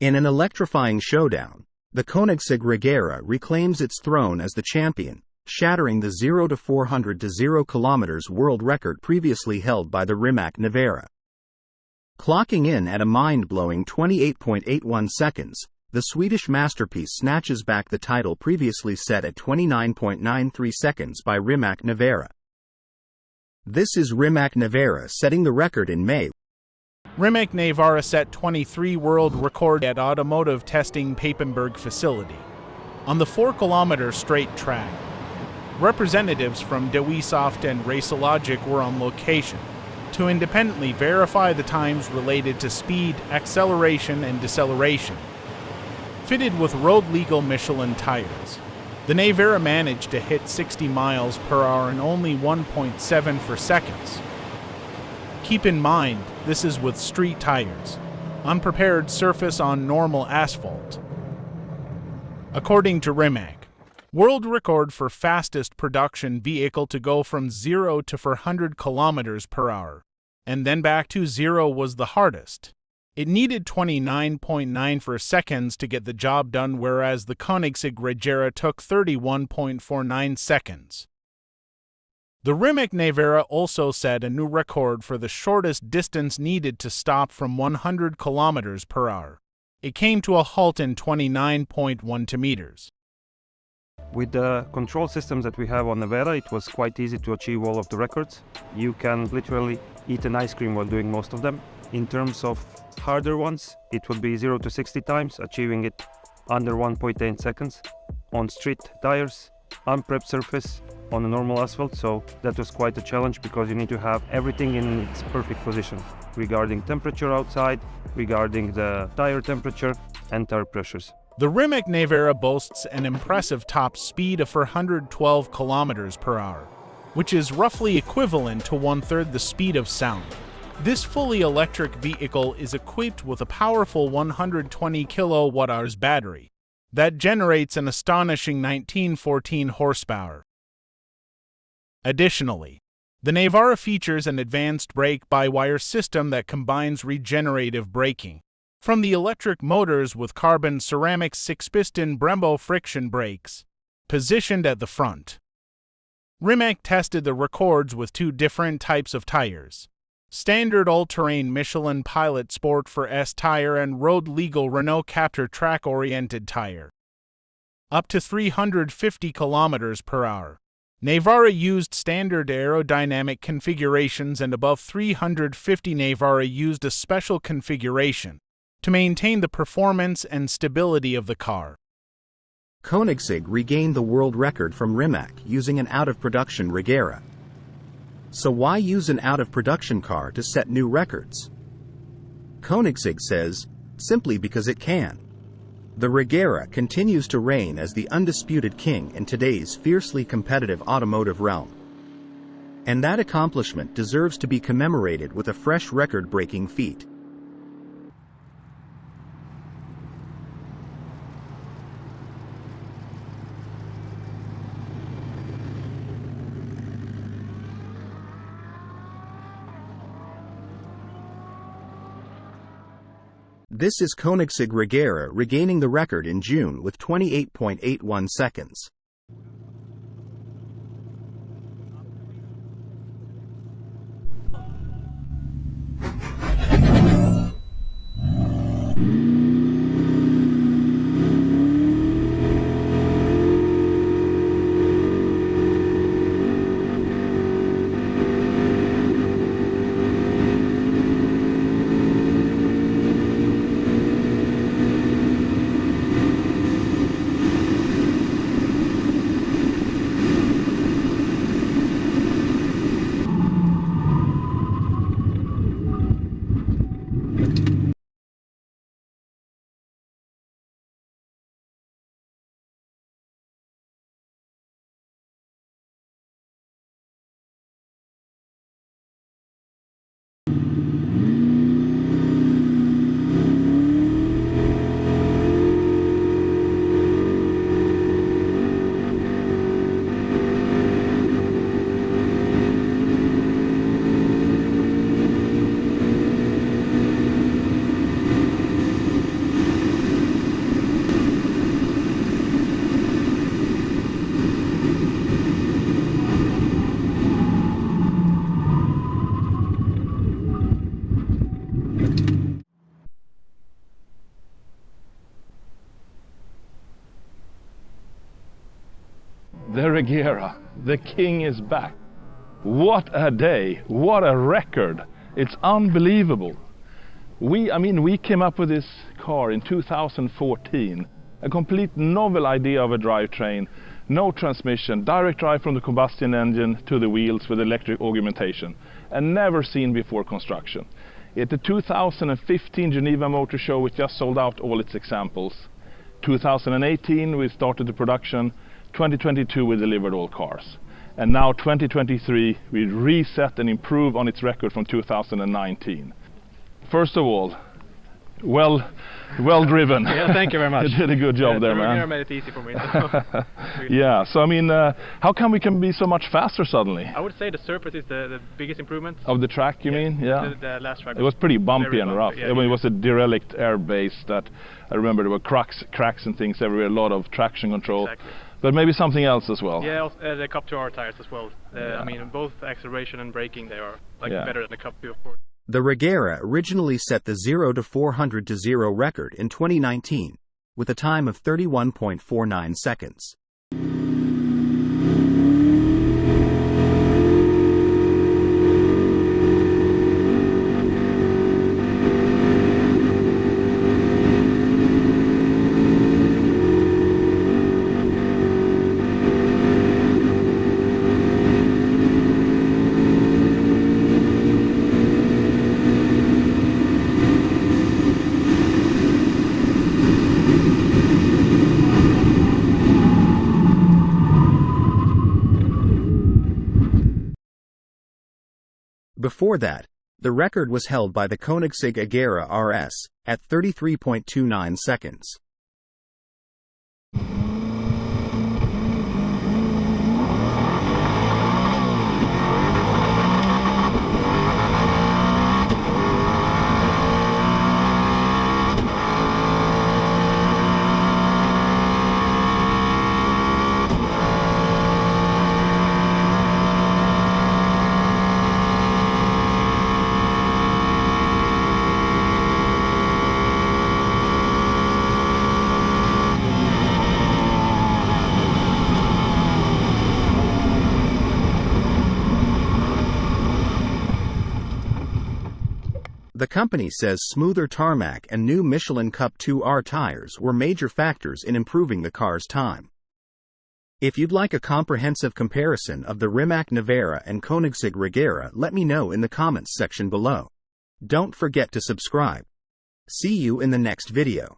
In an electrifying showdown, the Koenigsegg Regera reclaims its throne as the champion, shattering the 0-400 to 0 km world record previously held by the Rimac Nevera. Clocking in at a mind-blowing 28.81 seconds, the Swedish masterpiece snatches back the title previously set at 29.93 seconds by Rimac Nevera. This is Rimac Nevera setting the record in May. Rimac Nevera set 23 world record at automotive testing Papenburg facility on the 4-kilometer straight track. Representatives from Dewisoft and Racelogic were on location to independently verify the times related to speed, acceleration, and deceleration. Fitted with road-legal Michelin tires, the Nevera managed to hit 60 miles per hour in only 1.74 seconds. Keep in mind, this is with street tires, unprepared surface on normal asphalt. According to Rimac, world record for fastest production vehicle to go from 0 to 400 kilometers per hour, and then back to 0 was the hardest. It needed 29.94 seconds to get the job done, whereas the Koenigsegg Regera took 31.49 seconds. The Rimac Nevera also set a new record for the shortest distance needed to stop from 100 kilometers per hour. It came to a halt in 29.12 meters. With the control systems that we have on Nevera, it was quite easy to achieve all of the records. You can literally eat an ice cream while doing most of them. In terms of harder ones, it would be 0 to 60 times, achieving it under 1.8 seconds on street tires, unprepped surface, on a normal asphalt, so that was quite a challenge because you need to have everything in its perfect position regarding temperature outside, regarding the tire temperature and tire pressures. The Rimac Nevera boasts an impressive top speed of 412 kilometers per hour, which is roughly equivalent to 1/3 the speed of sound. This fully electric vehicle is equipped with a powerful 120 kilowatt-hours battery that generates an astonishing 1914 horsepower. Additionally, the Nevera features an advanced brake-by-wire system that combines regenerative braking from the electric motors with carbon ceramic 6-piston Brembo friction brakes positioned at the front. Rimac tested the records with 2 different types of tires: standard all-terrain Michelin Pilot Sport for S tire and road-legal Renault Captur track-oriented tire. Up to 350 kilometers per hour. Nevera used standard aerodynamic configurations, and above 350 Nevera used a special configuration to maintain the performance and stability of the car. Koenigsegg regained the world record from Rimac using an out-of-production Regera. So why use an out-of-production car to set new records? Koenigsegg says, simply because it can. The Regera continues to reign as the undisputed king in today's fiercely competitive automotive realm. And that accomplishment deserves to be commemorated with a fresh record-breaking feat. This is Koenigsegg Regera regaining the record in June with 28.81 seconds. the Regera, the king is back. What a day, what a record. It's unbelievable. We came up with this car in 2014, a complete novel idea of a drivetrain, no transmission, direct drive from the combustion engine to the wheels with electric augmentation, and never seen before construction. At the 2015 Geneva Motor Show, it just sold out all its examples. 2018 we started the production, 2022 we delivered all cars. And now 2023 we reset and improve on its record from 2019. First of all, well driven. Yeah, thank you very much. You did a good job there, man. You made it easy for me. Yeah, so how come we can be so much faster suddenly? I would say the surface is the biggest improvement. Of the track, you mean? Yeah. The last track. It was pretty bumpy and rough. Yeah, It was a derelict air base that I remember there were cracks and things everywhere, a lot of traction control. Exactly. But maybe something else as well. Yeah, the Cup 2R tires as well. Both acceleration and braking, they are better than the Cup 2, of course. The Regera originally set the 0 to 400 to 0 record in 2019, with a time of 31.49 seconds. Before that, the record was held by the Koenigsegg Regera RS, at 33.29 seconds. The company says smoother tarmac and new Michelin Cup 2R tires were major factors in improving the car's time. If you'd like a comprehensive comparison of the Rimac Nevera and Koenigsegg Regera, let me know in the comments section below. Don't forget to subscribe. See you in the next video.